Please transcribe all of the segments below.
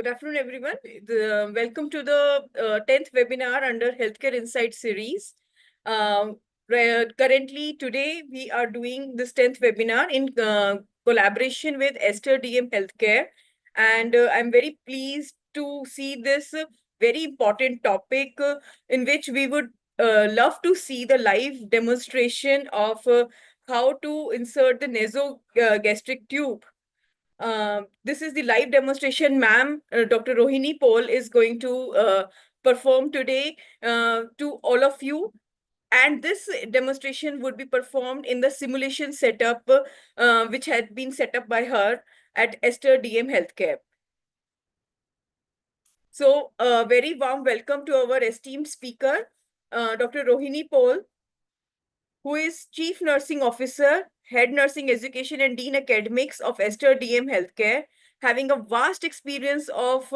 Good afternoon, everyone. Welcome to the 10th webinar under Healthcare Insight series. Currently, today, we are doing this 10th webinar in collaboration with Esther DM Healthcare. And I'm very pleased to see this very important topic in which we would love to see the live demonstration of how to insert the nasogastric tube. This is the live demonstration, ma'am. Dr. Rohini Paul is going to perform today to all of you. And this demonstration would be performed in the simulation setup, which had been set up by her at Esther DM Healthcare. So, very warm welcome to our esteemed speaker, Dr. Rohini Paul, who is Chief Nursing Officer, Head Nursing Education and Dean Academics of Esther DM Healthcare, having a vast experience of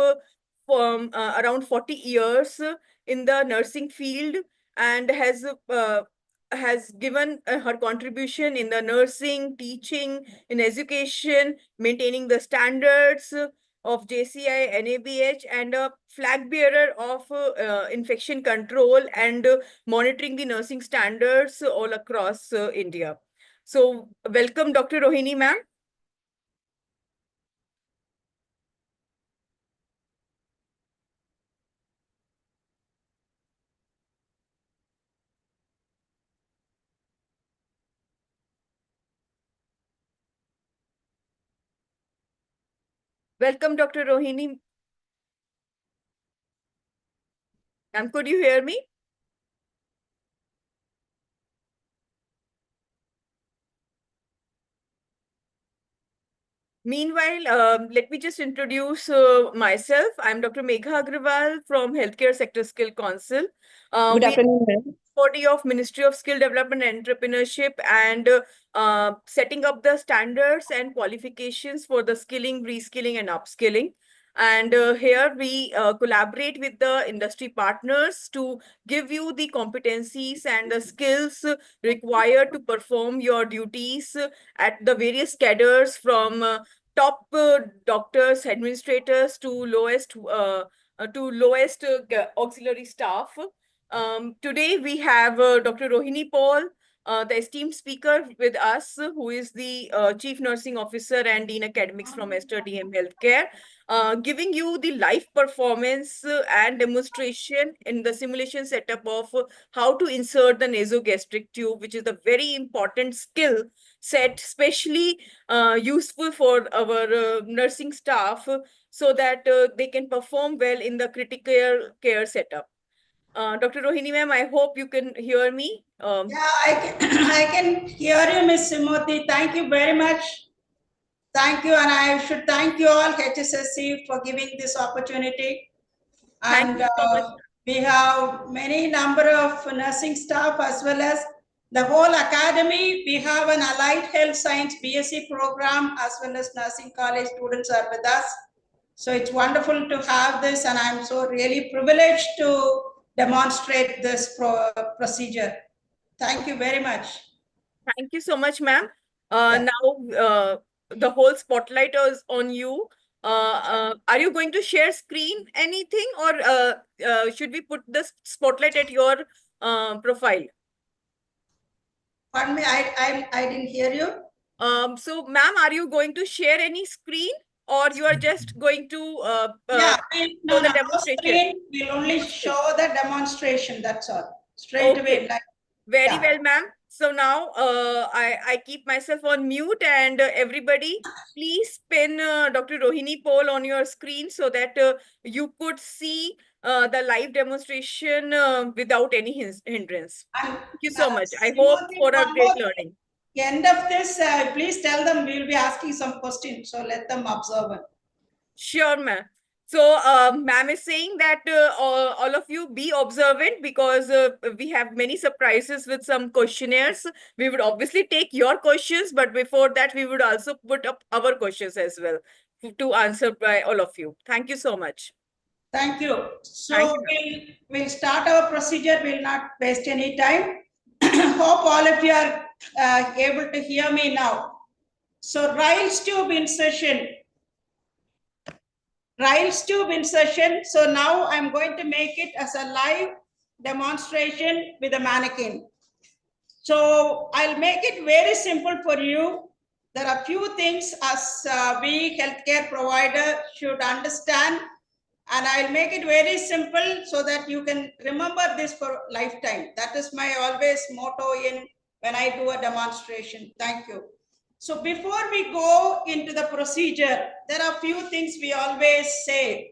around 40 years in the nursing field, and has given her contribution in the nursing, teaching, in education, maintaining the standards of JCI, NABH, and a flag bearer of infection control and monitoring the nursing standards all across India. So welcome, Dr. Rohini, ma'am. Welcome, Dr. Rohini. Ma'am, could you hear me? Meanwhile, let me just introduce myself. I'm Dr. Megha Agrawal from Healthcare Sector Skill Council. Good afternoon, ma'am. Body of Ministry of Skill Development and Entrepreneurship, and setting up the standards and qualifications for the skilling, reskilling, and upskilling. And here we collaborate with the industry partners to give you the competencies and the skills required to perform your duties at the various cadres, from top doctors, administrators to lowest auxiliary staff. Today we have Dr. Rohini Paul, the esteemed speaker with us, who is the Chief Nursing Officer and Dean Academics from Esther DM Healthcare, giving you the live performance and demonstration in the simulation setup of how to insert the nasogastric tube, which is a very important skill set, especially useful for our nursing staff, so that they can perform well in the critical care setup. Dr. Rohini ma'am, I hope you can hear me. Yeah, I can hear you, Ms. Simoti. Thank you very much. Thank you, and I should thank you all, HSSC, for giving this opportunity. Thank you so much. We have many number of nursing staff as well as the whole academy. We have an allied health science BSc program as well as nursing college students are with us. So it's wonderful to have this, and I'm so really privileged to demonstrate this procedure. Thank you very much. Thank you so much, ma'am. Now, the whole spotlight is on you. Are you going to share screen anything, or should we put the spotlight at your profile? Pardon me, I didn't hear you. So, ma'am, are you going to share any screen, or you are just going to yeah, show the demonstration? Screen, we'll only show the demonstration, that's all. Straight away. Very well, ma'am. So now I keep myself on mute, and everybody, please pin Dr. Rohini Paul on your screen so that you could see the live demonstration without any hindrance. Thank you so much. I hope for a great learning. End of this, please tell them we'll be asking some questions, so let them observe it. Sure, ma'am. So, ma'am is saying that all of you be observant, because we have many surprises with some questionnaires. We would obviously take your questions, but before that, we would also put up our questions as well to answer by all of you. Thank you so much. Thank you. So we'll start our procedure. We'll not waste any time. Hope all of you are able to hear me now. So Ryle's tube insertion. Riles tube insertion. So now I'm going to make it as a live demonstration with a mannequin. So I'll make it very simple for you. There are few things as we healthcare provider should understand, and I'll make it very simple so that you can remember this for lifetime. That is my always motto in when I do a demonstration. Thank you. So before we go into the procedure, there are few things we always say.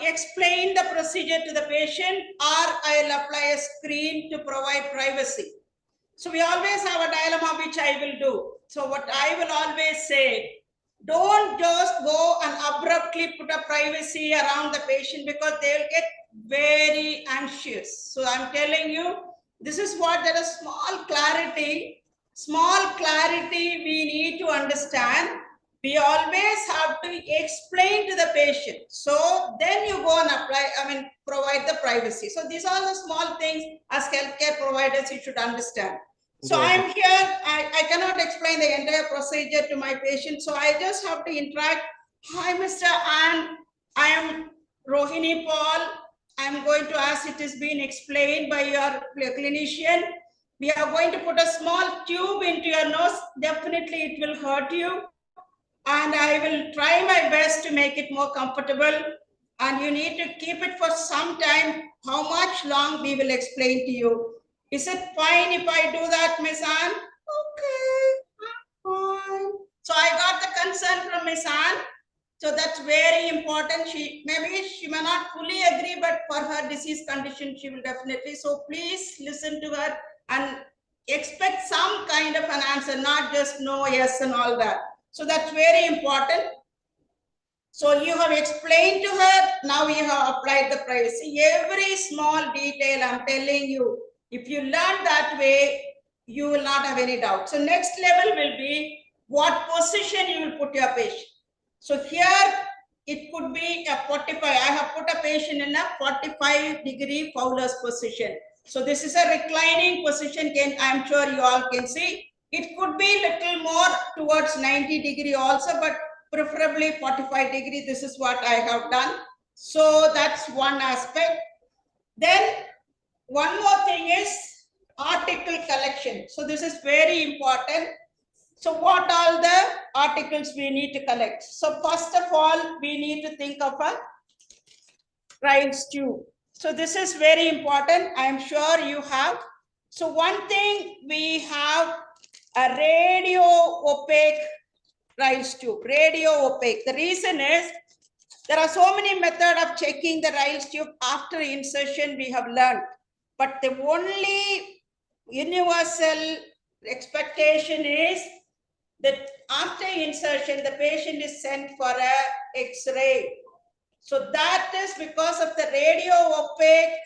Explain the procedure to the patient, or I'll apply a screen to provide privacy. So we always have a dilemma, which I will do. So what I will always say, don't just go and abruptly put a privacy around the patient, because they'll get very anxious. So I'm telling you, this is what there is small clarity we need to understand. We always have to explain to the patient. So then you go and provide the privacy. So these are the small things as healthcare providers you should understand. So I'm here, I cannot explain the entire procedure to my patient. So I just have to interact. Hi, Mr. Ann, I am Rohini Paul. I'm going to, as it has been explained by your clinician, we are going to put a small tube into your nose. Definitely it will hurt you. And I will try my best to make it more comfortable. And you need to keep it for some time. How much long we will explain to you. Is it fine if I do that, Miss Ann? Okay, fine. So I got the consent from Miss Ann. So that's very important. She may not fully agree, but for her disease condition, she will definitely. So please listen to her and expect some kind of an answer, not just no, yes, and all that. So that's very important. So you have explained to her, now you have applied the privacy. Every small detail, I'm telling you, if you learn that way, you will not have any doubt. So next level will be what position you will put your patient. So here it could be a 45. I have put a patient in a 45-degree Fowler's position. So this is a reclining position. I'm sure you all can see. It could be a little more towards 90-degree also, but preferably 45-degree. This is what I have done. So that's one aspect. Then one more thing is article collection. So this is very important. So what all the articles we need to collect? So first of all, we need to think of a Riles tube. So this is very important. I am sure you have. So one thing, we have a radio opaque Riles tube. Radio opaque. The reason is there are so many methods of checking the Riles tube after insertion we have learned. But the only universal expectation is that after insertion, the patient is sent for a X-ray. So that is because of the radio opaque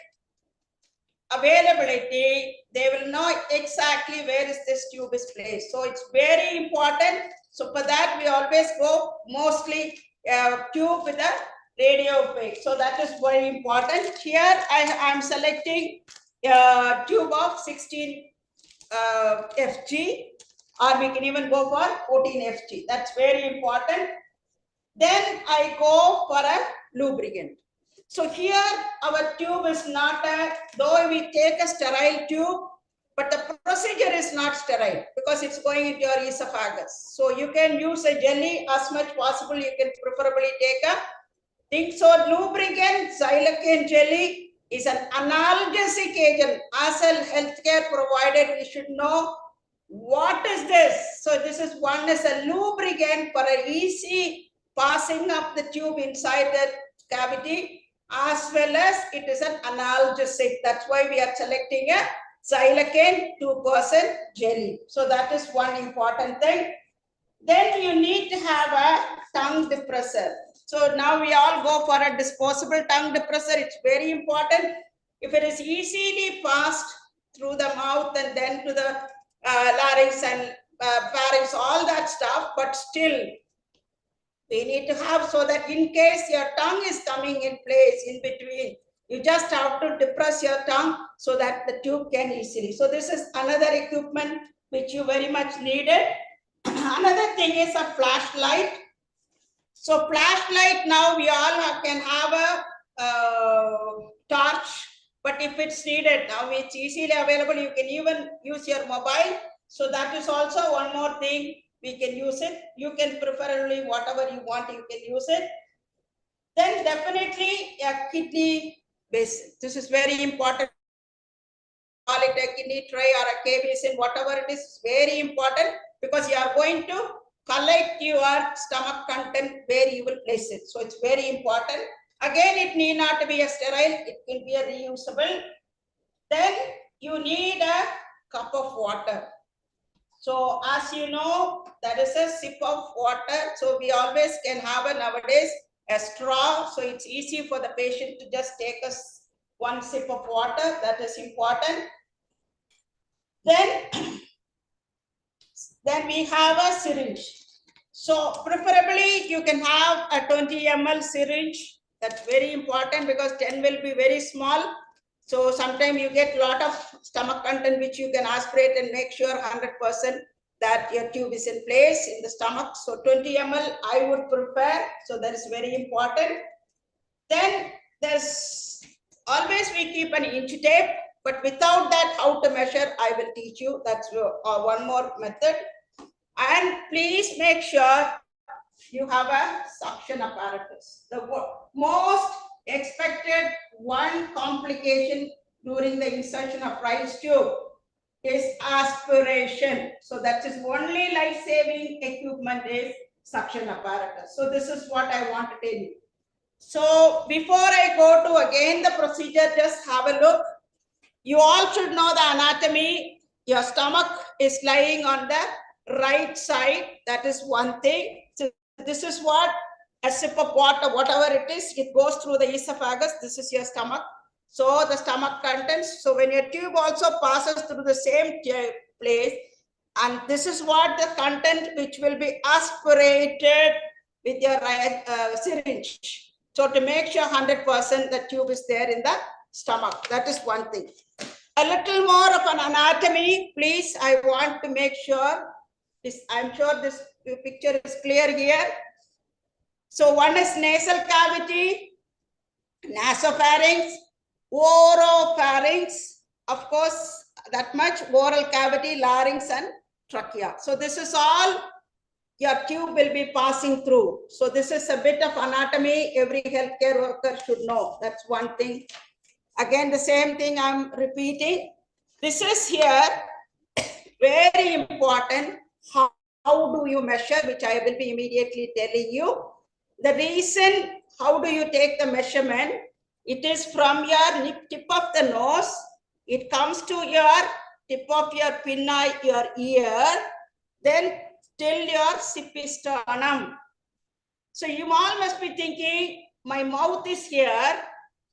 availability, they will know exactly where is this tube is placed. So it's very important. So for that, we always go mostly tube with a radio opaque. So that is very important. Here I am selecting a tube of 16 FG, or we can even go for 14 FG. That's very important. Then I go for a lubricant. So here our tube is not though we take a sterile tube, but the procedure is not sterile because it's going into your esophagus. So you can use a jelly as much possible. You can preferably take a thing. So lubricant, xylocaine jelly is an analgesic agent. As a healthcare provider, we should know what is this. So this is one is a lubricant for an easy passing up the tube inside the cavity, as well as it is an analgesic. That's why we are selecting a xylocaine 2% jelly. So that is one important thing. Then you need to have a tongue depressor. So now we all go for a disposable tongue depressor. It's very important. If it is easily passed through the mouth and then to the larynx and pharynx, all that stuff, but still we need to have, so that in case your tongue is coming in place in between, you just have to depress your tongue so that the tube can easily. So this is another equipment which you very much needed. Another thing is a flashlight. So flashlight, now we all can have a torch, but if it's needed, now it's easily available. You can even use your mobile. So that is also one more thing. We can use it. You can preferably whatever you want, you can use it. Then definitely a kidney basin. This is very important. Call it a kidney tray or a K basin, whatever it is, very important, because you are going to collect your stomach content where you will place it. So it's very important. Again, it need not be a sterile, it can be a reusable. Then you need a cup of water. So as you know, that is a sip of water. So we always can have a nowadays a straw. So it's easy for the patient to just take one sip of water. That is important. Then we have a syringe. So preferably you can have a 20 ml syringe. That's very important because 10 will be very small. So sometimes you get a lot of stomach content which you can aspirate and make sure 100% that your tube is in place in the stomach. So 20 ml I would prefer. So that is very important. Then there's always we keep an inch tape, but without that, how to measure, I will teach you. That's one more method. And please make sure you have a suction apparatus. The most expected one complication during the insertion of rice tube is aspiration. So that is only life-saving equipment is suction apparatus. So this is what I want to tell you. So before I go to again the procedure, just have a look. You all should know the anatomy. Your stomach is lying on the right side. That is one thing. So this is what a sip of water, whatever it is, it goes through the esophagus. This is your stomach. So the stomach contents. So when your tube also passes through the same place, and this is what the content which will be aspirated with your syringe. So to make sure 100% the tube is there in the stomach. That is one thing. A little more of an anatomy, please. I want to make sure this. I'm sure this picture is clear here. So one is nasal cavity, nasopharynx, oropharynx. Of course, that much oral cavity, larynx, and trachea. So this is all your tube will be passing through. So this is a bit of anatomy every healthcare worker should know. That's one thing. Again, the same thing I'm repeating. This is here very important. How do you measure, which I will be immediately telling you. The reason, how do you take the measurement? It is from your tip of the nose. It comes to your tip of your pinna, your ear. Then till your sternum. So you all must be thinking, my mouth is here,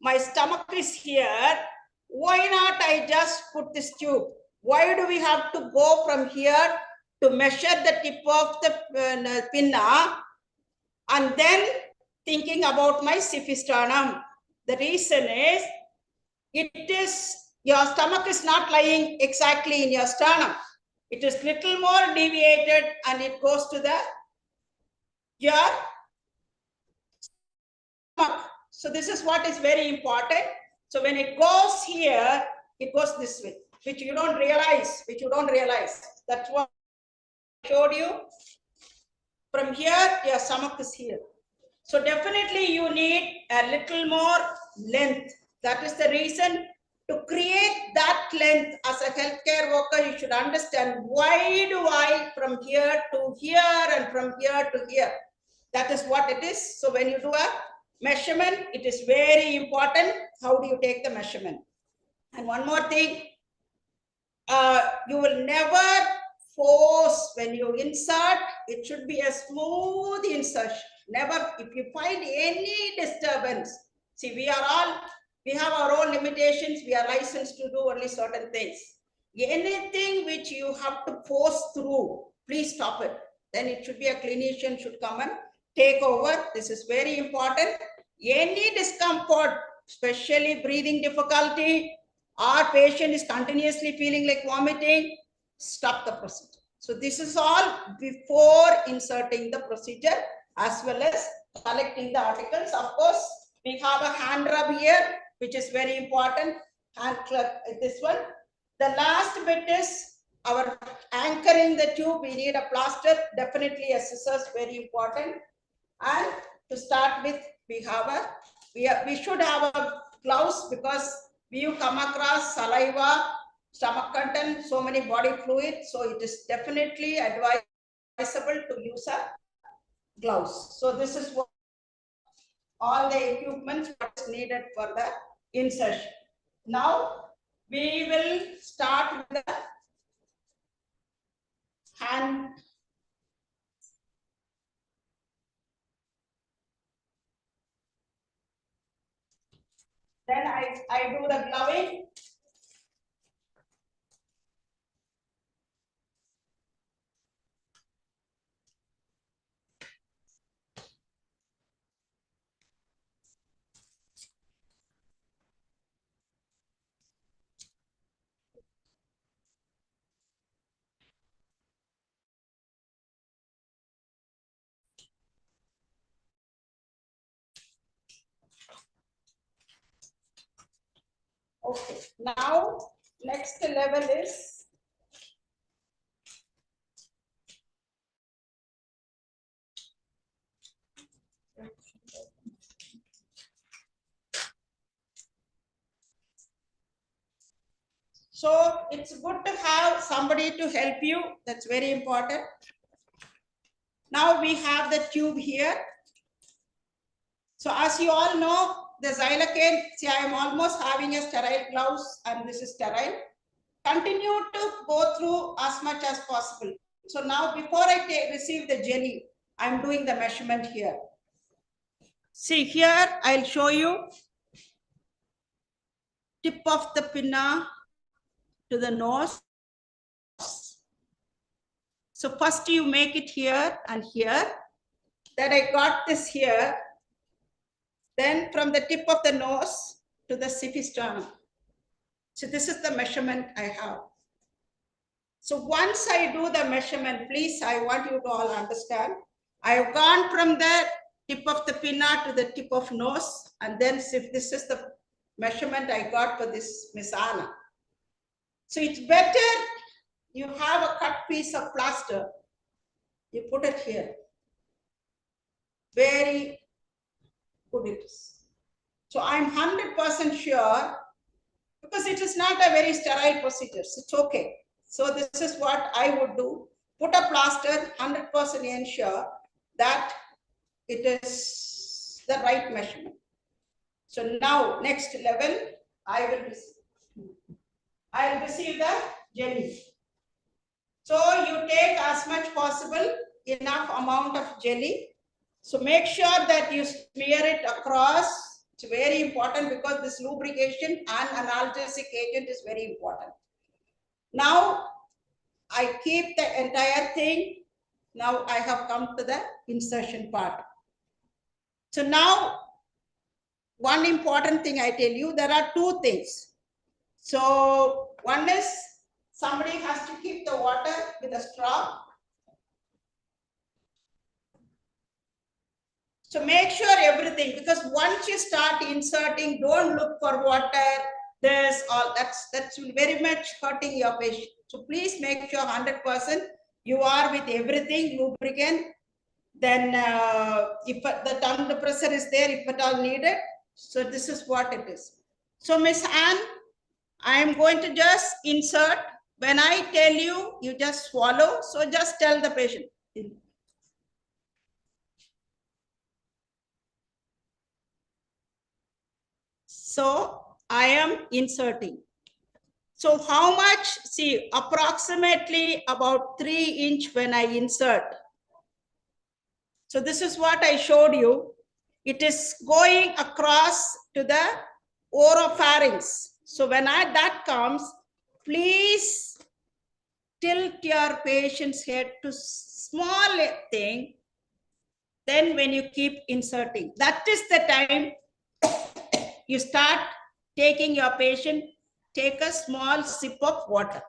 my stomach is here. Why not I just put this tube? Why do we have to go from here to measure the tip of the pinna and then thinking about my sternum? The reason is, your stomach is not lying exactly in your sternum. It is little more deviated and it goes to your stomach. So this is what is very important. So when it goes here, it goes this way, which you don't realize, That's what I showed you. From here, your stomach is here. So definitely you need a little more length. That is the reason. To create that length as a healthcare worker, you should understand why do I from here to here and from here to here. That is what it is. So when you do a measurement, it is very important. How do you take the measurement? And one more thing, you will never force when you insert. It should be a smooth insertion. Never, if you find any disturbance, see, we have our own limitations. We are licensed to do only certain things. Anything which you have to force through, please stop it. Then it should be a clinician should come and take over. This is very important. Any discomfort, especially breathing difficulty, or patient is continuously feeling like vomiting, stop the procedure. So this is all before inserting the procedure as well as collecting the articles. Of course, we have a hand rub here, which is very important. Hand club, this one. The last bit is our anchoring the tube. We need a plaster, definitely a scissors, very important. And to start with, we should have a gloves because we come across saliva, stomach content, so many body fluid. So it is definitely advisable to use a gloves. So this is what all the equipment is needed for the insertion. Now we will start with the hand. Then I do the gloving. Okay, now next level is so it's good to have somebody to help you. That's very important. Now we have the tube here. So as you all know, the xylocaine, see I am almost having a sterile gloves and this is sterile. Continue to go through as much as possible. So now before I receive the jelly, I'm doing the measurement here. See here, I'll show you tip of the pinna to the nose. So first you make it here and here. Then I got this here. Then from the tip of the nose to the siphisternum. So this is the measurement I have. So once I do the measurement, please, I want you to all understand. I have gone from the tip of the pinna to the tip of nose. And then if this is the measurement I got for this Miss Anna. So it's better you have a cut piece of plaster. You put it here. Very good it is. So I'm 100% sure because it is not a very sterile procedure. So it's okay. So this is what I would do. Put a plaster, 100% ensure that it is the right measurement. So now next level, I will receive the jelly. So you take as much possible enough amount of jelly. So make sure that you smear it across. It's very important because this lubrication and analgesic agent is very important. Now I keep the entire thing. Now I have come to the insertion part. So now one important thing I tell you, there are two things. So one is somebody has to keep the water with a straw. So make sure everything, because once you start inserting, don't look for water, this, all that's very much hurting your patient. So please make sure 100% you are with everything, lubricant. Then if the tongue depressor is there, if at all needed. So this is what it is. So Miss Anne, I am going to just insert. When I tell you, you just swallow. So just tell the patient. So I am inserting. So how much? See, approximately about 3 inch when I insert. So this is what I showed you. It is going across to the oropharynx. So when that comes, please tilt your patient's head to small thing. Then when you keep inserting, that is the time you start taking your patient, take a small sip of water.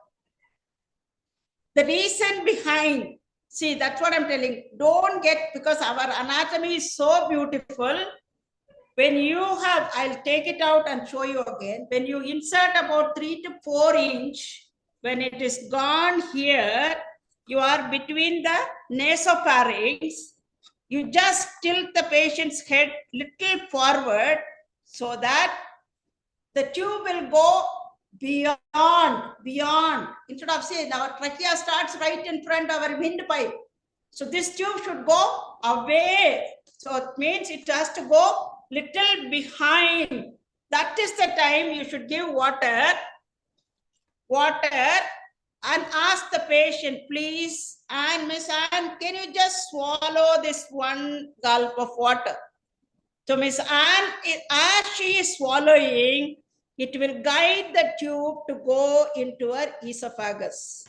The reason behind See, that's what I'm telling. Don't get, because our anatomy is so beautiful. When you have, I'll take it out and show you again. When you insert about 3 to 4 inch, when it is gone here, you are between the nasopharynx. You just tilt the patient's head little forward so that the tube will go beyond. Instead of saying our trachea starts right in front of our windpipe. So this tube should go away. So it means it has to go little behind. That is the time you should give water and ask the patient, please, and Miss Anne, can you just swallow this one gulp of water? So Miss Anne, as she is swallowing, it will guide the tube to go into her esophagus,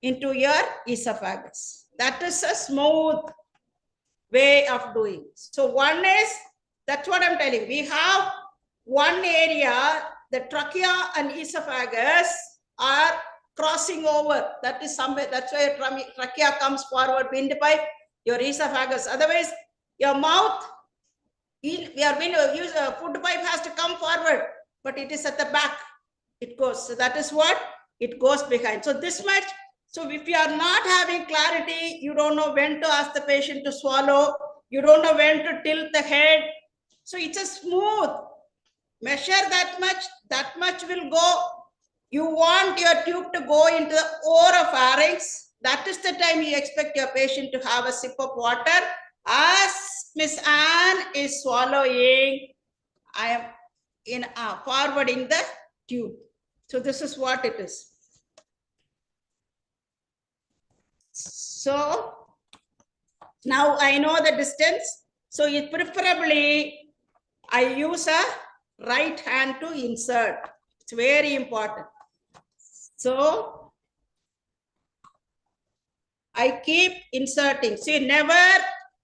into your esophagus. That is a smooth way of doing. So one is, that's what I'm telling. We have one area, the trachea and esophagus are crossing over. That is somewhere, that's why trachea comes forward, windpipe, your esophagus. Otherwise, your mouth, use a food pipe has to come forward, but it is at the back. It goes. So that is what it goes behind. So this much. So if you are not having clarity, you don't know when to ask the patient to swallow. You don't know when to tilt the head. So it's a smooth. Measure that much will go. You want your tube to go into the oropharynx. That is the time you expect your patient to have a sip of water. As Miss Anne is swallowing, I am in forwarding the tube. So this is what it is. So now I know the distance. So it preferably I use a right hand to insert. It's very important. So I keep inserting. See, never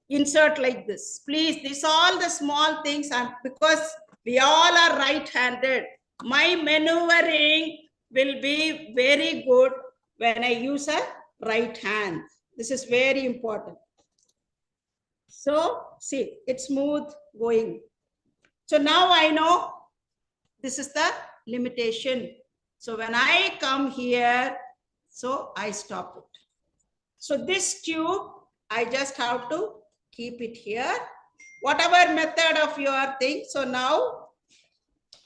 insert like this. Please, these are all the small things, and because we all are right-handed, my maneuvering will be very good when I use a right hand. This is very important. So see, it's smooth going. So now I know this is the limitation. So when I come here, so I stop it. So this tube, I just have to keep it here. Whatever method of your thing. So now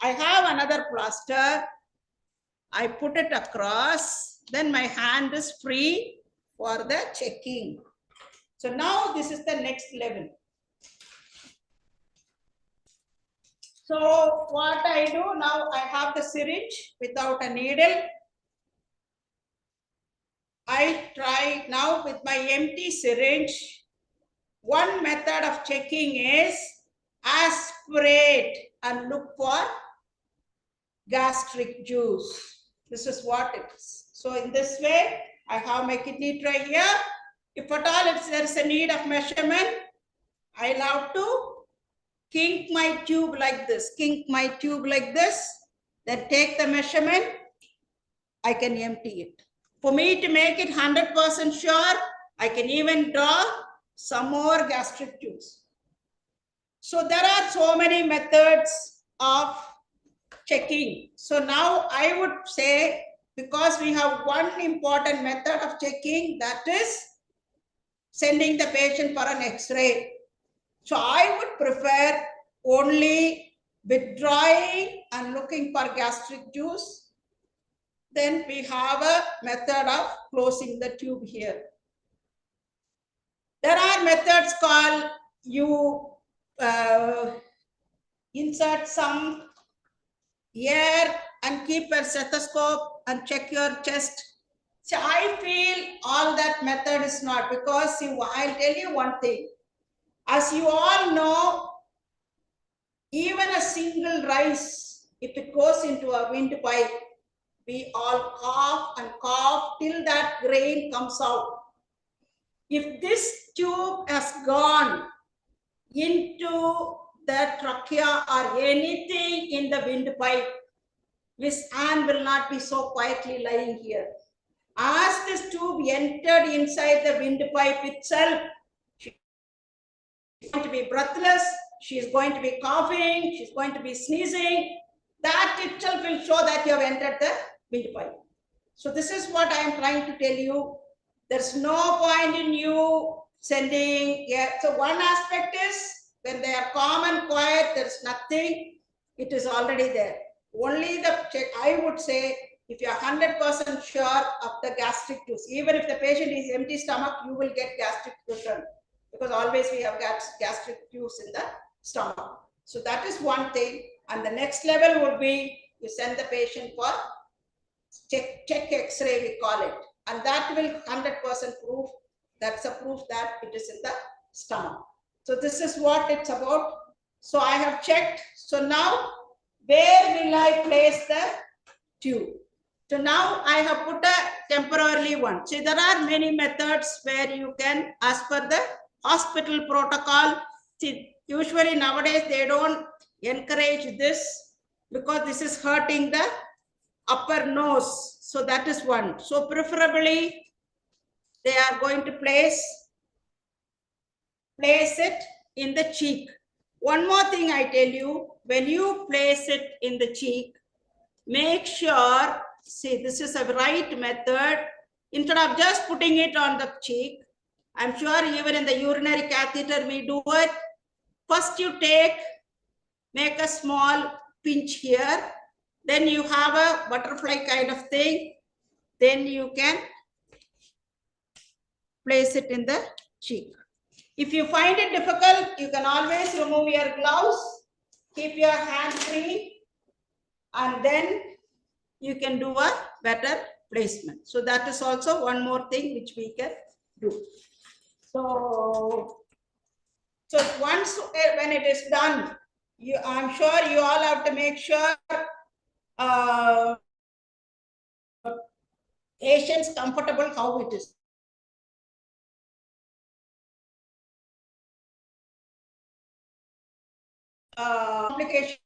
I have another plaster. I put it across. Then my hand is free for the checking. So now this is the next level. So what I do now, I have the syringe without a needle. I try now with my empty syringe. One method of checking is aspirate and look for gastric juice. This is what it is. So in this way, I have my kidney tray here. If at all there is a need of measurement, I have to kink my tube like this, then take the measurement, I can empty it. For me to make it 100% sure, I can even draw some more gastric juice. So there are so many methods of checking. So now I would say, because we have one important method of checking, that is sending the patient for an X-ray. So I would prefer only withdrawing and looking for gastric juice. Then we have a method of closing the tube here. There are methods called you insert some air and keep a stethoscope and check your chest. So I feel all that method is not, because I'll tell you one thing. As you all know, even a single rice, if it goes into a windpipe, we all cough till that grain comes out. If this tube has gone into the trachea or anything in the windpipe, Miss Anne will not be so quietly lying here. As this tube entered inside the windpipe itself, she's going to be breathless, she's going to be coughing, she's going to be sneezing. That itself will show that you have entered the windpipe. So this is what I am trying to tell you. There's no point in you sending. Yeah. So one aspect is when they are calm and quiet, there's nothing. It is already there. Only the check, I would say, if you are 100% sure of the gastric juice, even if the patient is empty stomach, you will get gastric return, because always we have gastric juice in the stomach. So that is one thing. And the next level would be you send the patient for check X-ray, we call it, and that will 100% proof. That's a proof that it is in the stomach. So this is what it's about. So I have checked. So now where will I place the tube? So now I have put a temporarily one. See, there are many methods where you can, as per the hospital protocol. See, usually nowadays they don't encourage this because this is hurting the upper nose. So that is one. So preferably they are going to place it in the cheek. One more thing I tell you, when you place it in the cheek, make sure, see, this is a right method. Instead of just putting it on the cheek, I'm sure even in the urinary catheter we do it. First you make a small pinch here, then you have a butterfly kind of thing, then you can place it in the cheek. If you find it difficult, you can always remove your gloves, keep your hand free, and then you can do a better placement. So that is also one more thing which we can do. So once when it is done, I'm sure you all have to make sure patients comfortable how it is. Complication.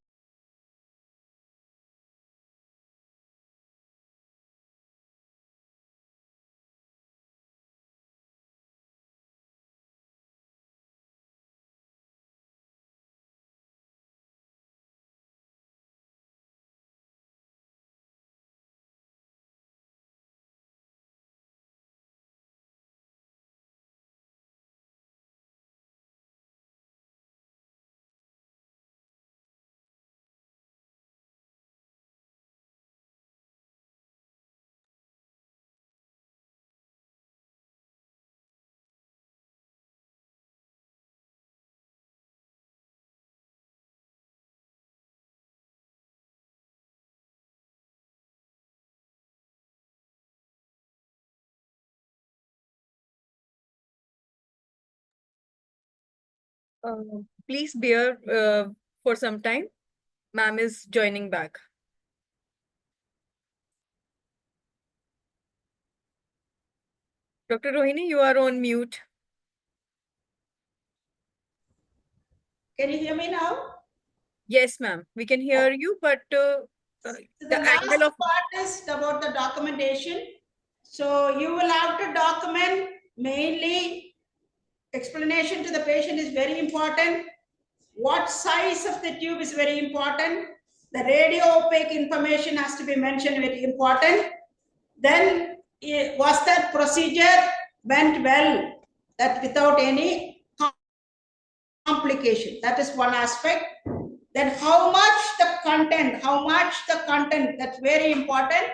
Please bear for some time. Ma'am is joining back. Dr. Rohini, you are on mute. Can you hear me now? Yes, ma'am. We can hear you, but So the the last angle of part is about the documentation. So you will have to document mainly explanation to the patient is very important. What size of the tube is very important. The radio opaque information has to be mentioned, very important. Then was that procedure went well, that without any complication. That is one aspect. Then how much the content, that's very important.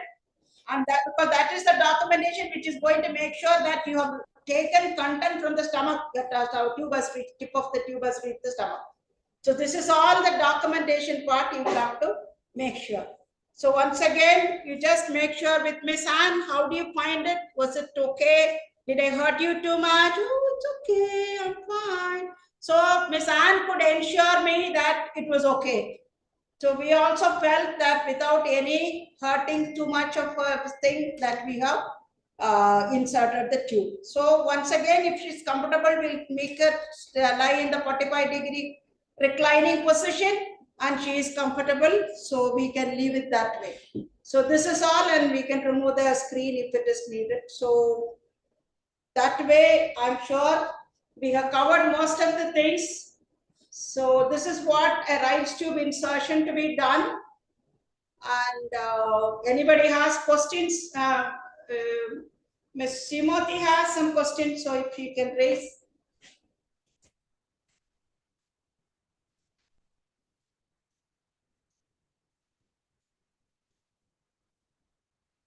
And that, because that is the documentation which is going to make sure that you have taken content from the stomach, that tubus reach, tip of the tubus reach the stomach. So this is all the documentation part you have to make sure. So once again, you just make sure with Miss Anne, how do you find it? Was it okay? Did I hurt you too much? Oh, it's okay, I'm fine. So Miss Anne could ensure me that it was okay. So we also felt that without any hurting too much of a thing that we have inserted the tube. So once again, if she's comfortable, we'll make her lie in the 45-degree reclining position and she is comfortable. So we can leave it that way. So this is all, and we can remove the screen if it is needed. So that way, I'm sure we have covered most of the things. So this is what a rice tube insertion to be done. And anybody has questions? Ms. Simoti has some questions, so if you can raise.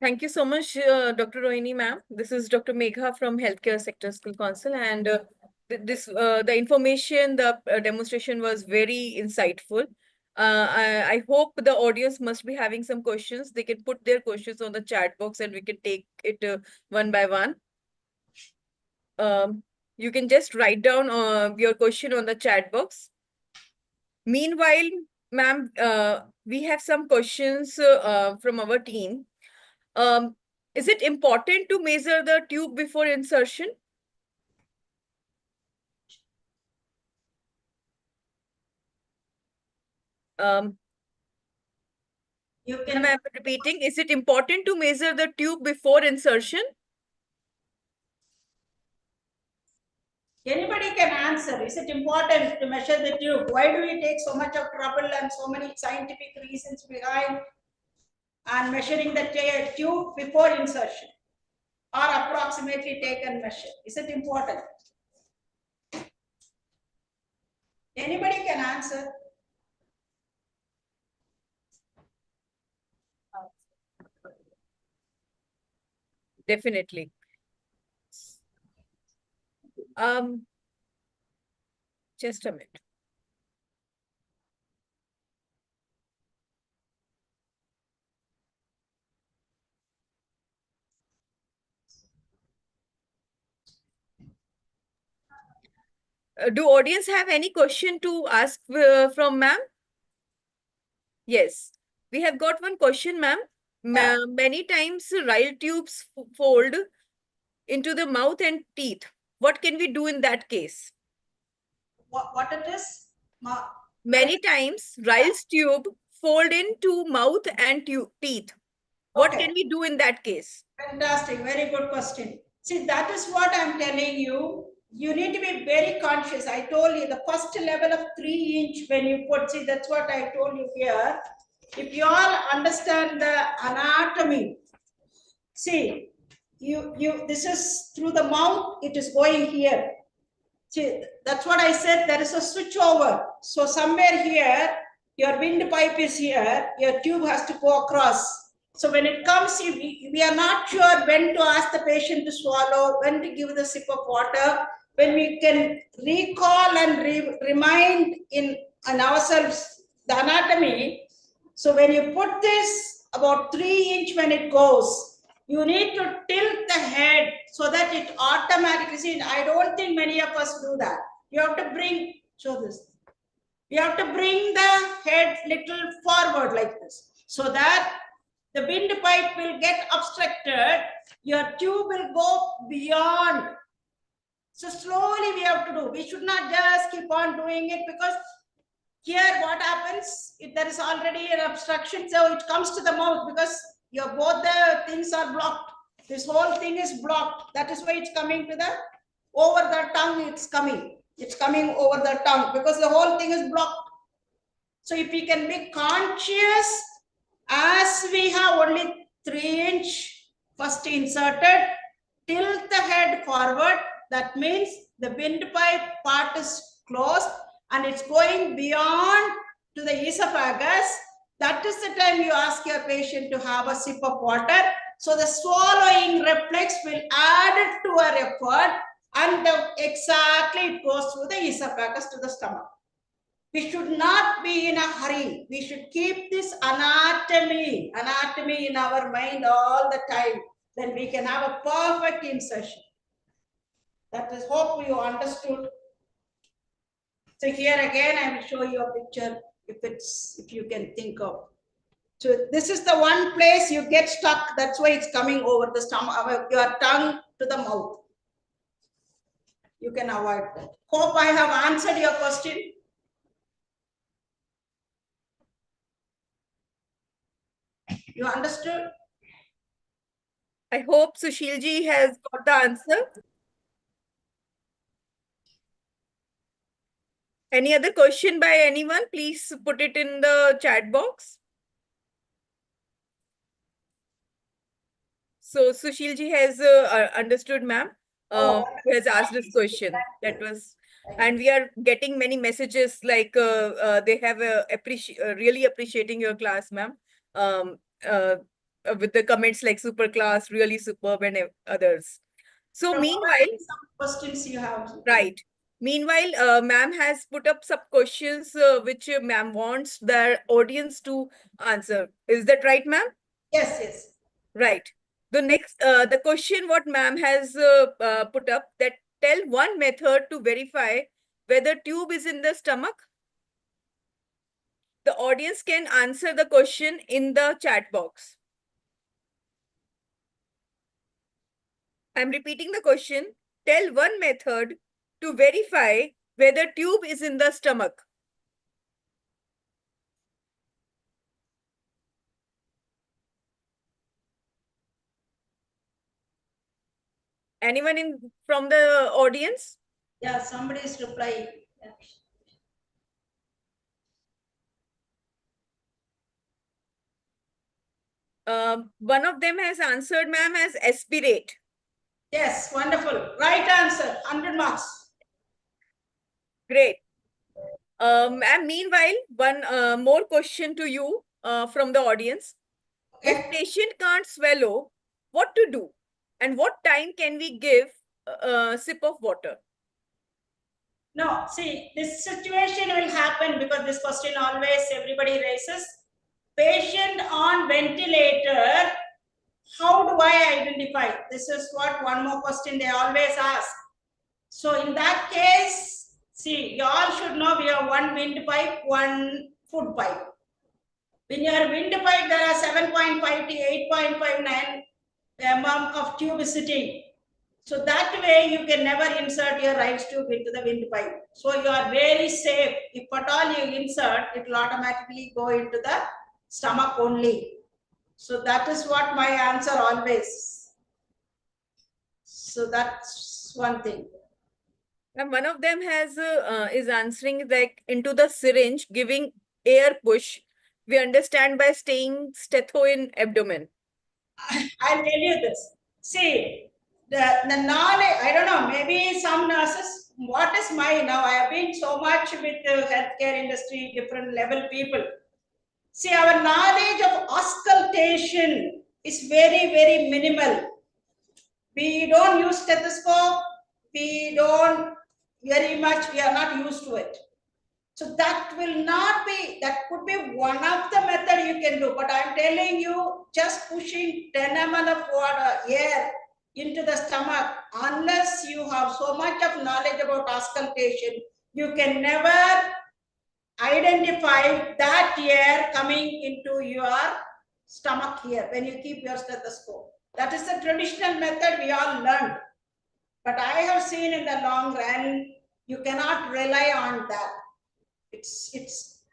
Thank you so much, Dr. Rohini ma'am. This is Dr. Megha from Healthcare Sector Skill Council, and the information, the demonstration was very insightful. I hope the audience must be having some questions. They can put their questions on the chat box, and we can take it one by one. You can just write down your question on the chat box. Meanwhile, ma'am, we have some questions from our team. Is it important to measure the tube before insertion? You can. I'm repeating, is it important to measure the tube before insertion? Anybody can answer. Is it important to measure the tube? Why do we take so much of trouble and so many scientific reasons behind and measuring the tube before insertion, or approximately take and measure? Is it important? Anybody can answer. Definitely. Just a minute. Do audience have any question to ask from ma'am? Yes, we have got one question, ma'am. Yeah. Many times ryle tubes fold into the mouth and teeth. What can we do in that case? What it is? Many times ryle's tube fold into mouth and teeth. What Okay. can we do in that case? Fantastic. Very good question. See, that is what I'm telling you. You need to be very conscious. I told you the first level of 3-inch when you put, see, that's what I told you here. If you all understand the anatomy, see, this is through the mouth, it is going here. See, that's what I said, there is a switch over. So somewhere here, your windpipe is here, your tube has to go across. So when it comes, we are not sure when to ask the patient to swallow, when to give the sip of water, when we can recall and remind in ourselves the anatomy. So when you put this about 3-inch when it goes, you need to tilt the head so that it automatically, see, I don't think many of us do that. You have to bring, show this. You have to bring the head little forward like this so that the windpipe will get obstructed. Your tube will go beyond. So slowly we have to do. We should not just keep on doing it, because here what happens if there is already an obstruction, so it comes to the mouth because both the things are blocked. This whole thing is blocked. That is why it's coming to the over the tongue. It's coming over the tongue because the whole thing is blocked. So if we can be conscious, as we have only 3-inch first inserted, tilt the head forward. That means the windpipe part is closed and it's going beyond to the esophagus. That is the time you ask your patient to have a sip of water. So the swallowing reflex will add to our effort, and exactly it goes through the esophagus to the stomach. We should not be in a hurry. We should keep this anatomy in our mind all the time. Then we can have a perfect insertion. That is, hope you understood. So here again, I will show you a picture if you can think of. So this is the one place you get stuck. That's why it's coming over the stomach, your tongue to the mouth. You can avoid that. Hope I have answered your question. You understood? I hope Sushilji has got the answer. Any other question by anyone? Please put it in the chat box. So Sushilji has understood, ma'am. Who has asked this question. That was, and we are getting many messages like they have really appreciating your class, ma'am. Um, uh, with the comments like super class, really superb, and others. So meanwhile, Some questions you have. right. Meanwhile, ma'am has put up some questions which ma'am wants the audience to answer. Is that right, ma'am? Yes, yes. Right. The question what ma'am has put up, that tell one method to verify whether tube is in the stomach. The audience can answer the question in the chat box. I'm repeating the question. Tell one method to verify whether tube is in the stomach. Anyone from the audience? Yeah, somebody is replying. One of them has answered, ma'am, as aspirate. Yes, wonderful. Right answer, 100 marks. Great. And meanwhile, one more question to you from the audience. Okay. If patient can't swallow, what to do? And what time can we give a sip of water? No, see, this situation will happen because this question always everybody raises. Patient on ventilator, how do I identify? This is what one more question they always ask. So in that case, see, you all should know we have one windpipe, one food pipe. In your windpipe, there are 7.5 to 8.59 mm of tube sitting. So that way you can never insert your right tube into the windpipe. So you are very safe. If at all you insert, it will automatically go into the stomach only. So that is what my answer always. So that's one thing. And one of them has is answering like into the syringe, giving air push. We understand by staying stetho in abdomen. I'll tell you this. See, the knowledge, I don't know, maybe some nurses, what is my now? I have been so much with the healthcare industry, different level people. See, our knowledge of auscultation is very, very minimal. We don't use stethoscope. We don't very much, we are not used to it. So that will not be, that could be one of the method you can do. But I'm telling you, just pushing 10 ml of water, air into the stomach, unless you have so much of knowledge about auscultation, you can never identify that air coming into your stomach here when you keep your stethoscope. That is the traditional method we all learned. But I have seen in the long run, you cannot rely on that. It's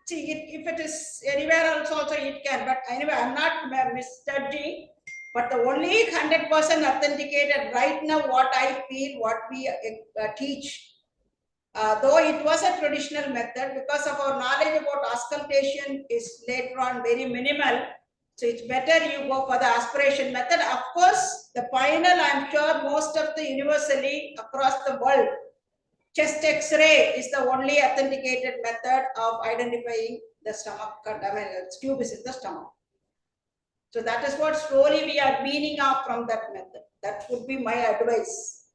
see if it is anywhere else also it can, but anyway, I'm not misjudging, but the only 100% authenticated right now what I feel, what we teach, though it was a traditional method, because of our knowledge about auscultation is later on very minimal, so it's better you go for the aspiration method. Of course, the final, I'm sure most of the universally across the world, chest X-ray is the only authenticated method of identifying the stomach, tube is in the stomach. So that is what slowly we are weaning off from that method. That would be my advice.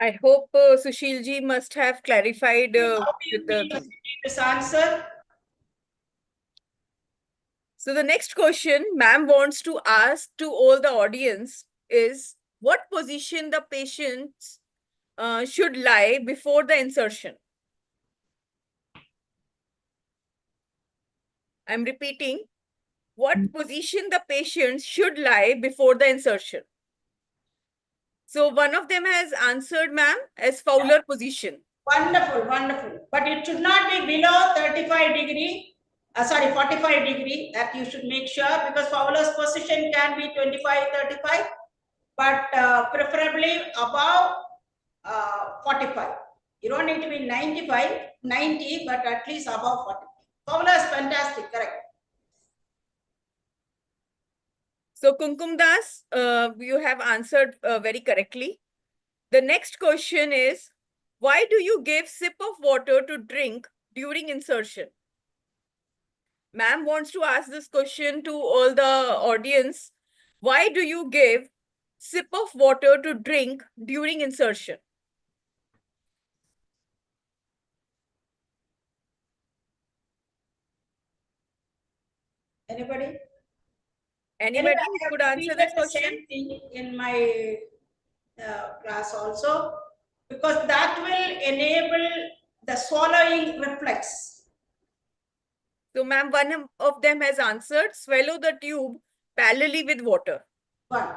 I hope Sushilji must have clarified with the. This answer. So the next question ma'am wants to ask to all the audience is, what position the patients should lie before the insertion? I'm repeating, what position the patient should lie before the insertion? So one of them has answered, ma'am, as Fowler position. Wonderful, wonderful. But it should not be below 35 degree sorry, 45 degree, that you should make sure, because Fowler's position can be 25, 35, but preferably above 45. You don't need to be 95, 90, but at least above 40. Fowler is fantastic, correct. So Kumkum Das, you have answered very correctly. The next question is, why do you give sip of water to drink during insertion? Ma'am wants to ask this question to all the audience. Why do you give sip of water to drink during insertion? Anybody? Anybody I who have could answer repeated this the question? same thing in my class also, because that will enable the swallowing reflex. So, ma'am, one of them has answered, swallow the tube parallelly with water. One.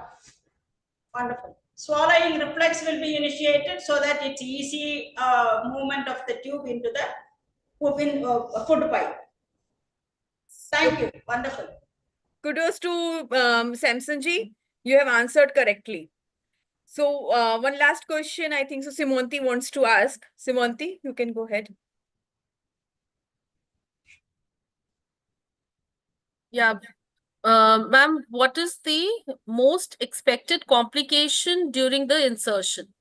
Wonderful. Swallowing reflex will be initiated so that it's easy movement of the tube into the food pipe. Thank you. Wonderful. Kudos to Samson ji. You have answered correctly. So, one last question, I think so Simonti wants to ask. Simonti, you can go ahead. Yeah. Ma'am, what is the most expected complication during the insertion?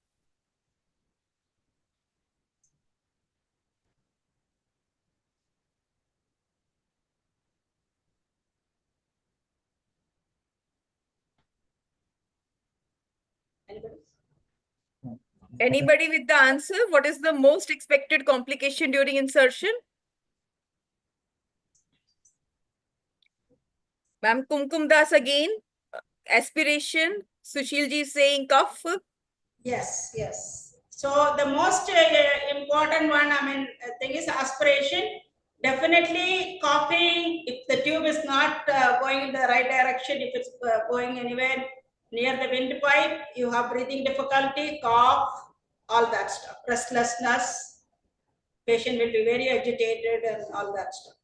Anybody? Anybody with the answer? What is the most expected complication during insertion? Ma'am Kumkum Das again. Aspiration. Sushil ji is saying cough. Yes, yes. So the most important one, thing is aspiration. Definitely coughing, if the tube is not going in the right direction, if it's going anywhere near the windpipe, you have breathing difficulty, cough, all that stuff. Restlessness, patient will be very agitated and all that stuff.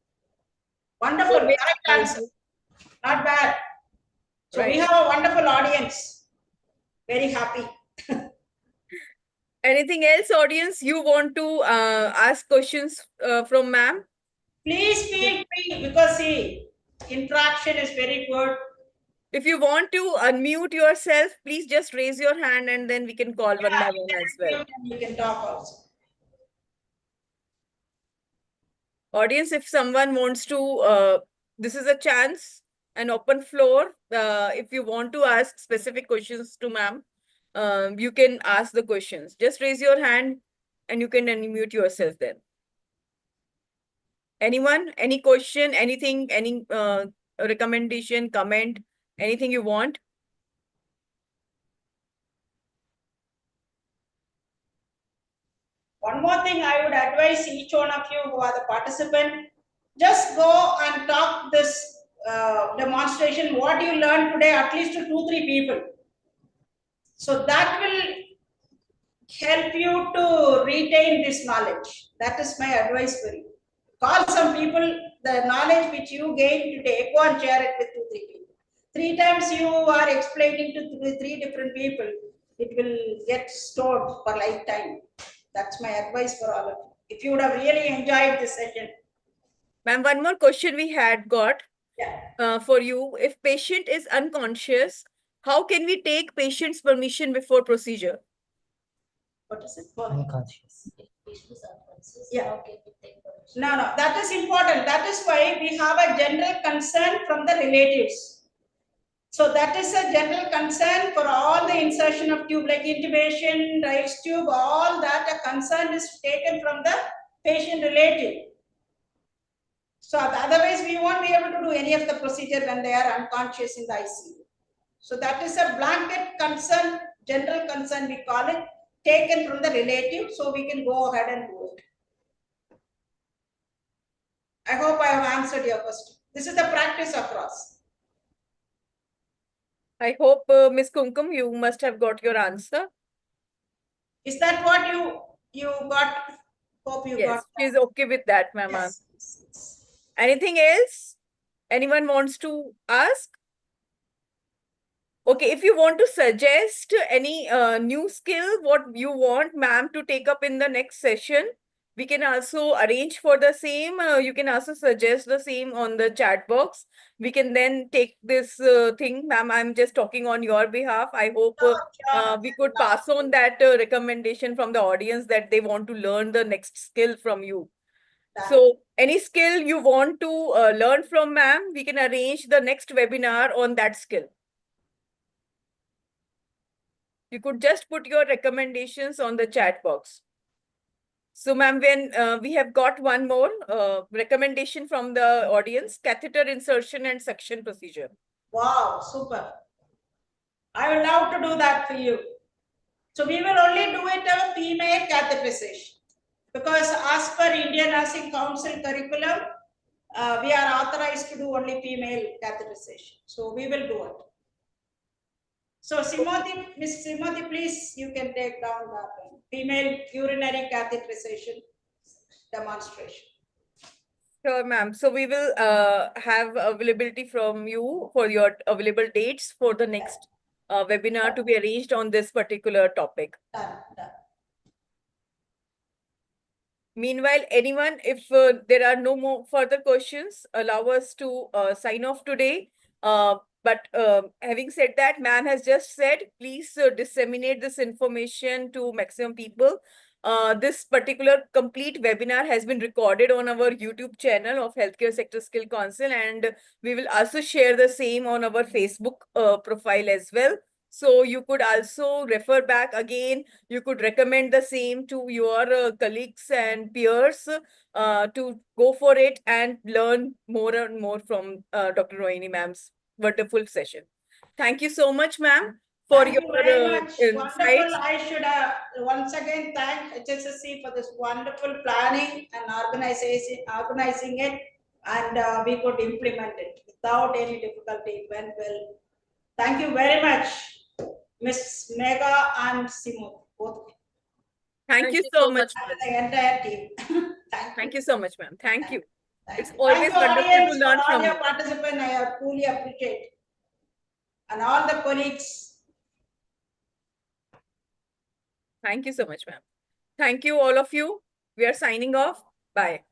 Wonderful, Okay. correct answer. Not bad. So Right. we have a wonderful audience. Very happy. Anything else, audience? You want to ask questions from ma'am? Please feel free, because see, interaction is very good. If you want to unmute yourself, please just raise your hand and then we can call one by one as well. You can talk also. Audience, if someone wants to, this is a chance, an open floor. If you want to ask specific questions to ma'am, you can ask the questions. Just raise your hand and you can unmute yourself then. Anyone, any question, anything, any recommendation, comment, anything you want? One more thing I would advise each one of you who are the participant, just go and talk this demonstration, what you learned today, at least to 2-3 people. So that will help you to retain this knowledge. That is my advice for you. Call some people, the knowledge which you gained today, go and share it with 2-3 people. 3 times you are explaining to 3 different people, it will get stored for lifetime. That's my advice for all of you. If you would have really enjoyed this session. Ma'am, one more question we had got Yeah. for you. If patient is unconscious, how can we take patient's permission before procedure? What is it? Unconscious. Yeah. No, that is important. That is why we have a general concern from the relatives. So that is a general concern for all the insertion of tube, like intubation, Rice tube, all that a concern is taken from the patient relative. So otherwise we won't be able to do any of the procedure when they are unconscious in the ICU. So that is a blanket concern, general concern we call it, taken from the relative, so we can go ahead and do it. I hope I have answered your question. This is the practice across. I hope, Ms. Kumkum, you must have got your answer. Is that what you got? Hope you got. Yes, she's okay with that, ma'am. Yes. Anything else? Anyone wants to ask? Okay, if you want to suggest any new skill, what you want ma'am to take up in the next session, we can also arrange for the same. You can also suggest the same on the chat box. We can then take this thing, ma'am. I'm just talking on your behalf. I hope Sure. we could pass on that recommendation from the audience that they want to learn the next skill from you. Done. So any skill you want to learn from ma'am, we can arrange the next webinar on that skill. You could just put your recommendations on the chat box. So ma'am, when we have got one more recommendation from the audience, catheter insertion and suction procedure. Wow, super. I would love to do that for you. So we will only do it a female catheterization because as per Indian Nursing Council curriculum, we are authorized to do only female catheterization. So we will do it. So Simoti, Miss Simoti, please, you can take down the female urinary catheterization demonstration. Sure, ma'am. So we will have availability from you for your available dates for the next webinar to be arranged on this particular topic. Done, done. Meanwhile, anyone, if there are no more further questions, allow us to sign off today. But having said that, ma'am has just said, please disseminate this information to maximum people. This particular complete webinar has been recorded on our YouTube channel of Healthcare Sector Skill Council, and we will also share the same on our Facebook profile as well. So you could also refer back again. You could recommend the same to your colleagues and peers to go for it and learn more and more from Dr. Rohini ma'am's wonderful session. Thank you so much, ma'am, for Thank you very your much. Wonderful. insights. I should once again thank HSSC for this wonderful planning and organizing it, and we could implement it without any difficulty. It went well. Thank you very much, Miss Mega and Simon, both Thank you so much. and the entire team. Thank you so much, ma'am. Thank you. Thank It's you. always Thank you, wonderful audience, to for learn all from your you. participants. I truly appreciate, and all the colleagues. Thank you so much, ma'am. Thank you, all of you. We are signing off. Bye.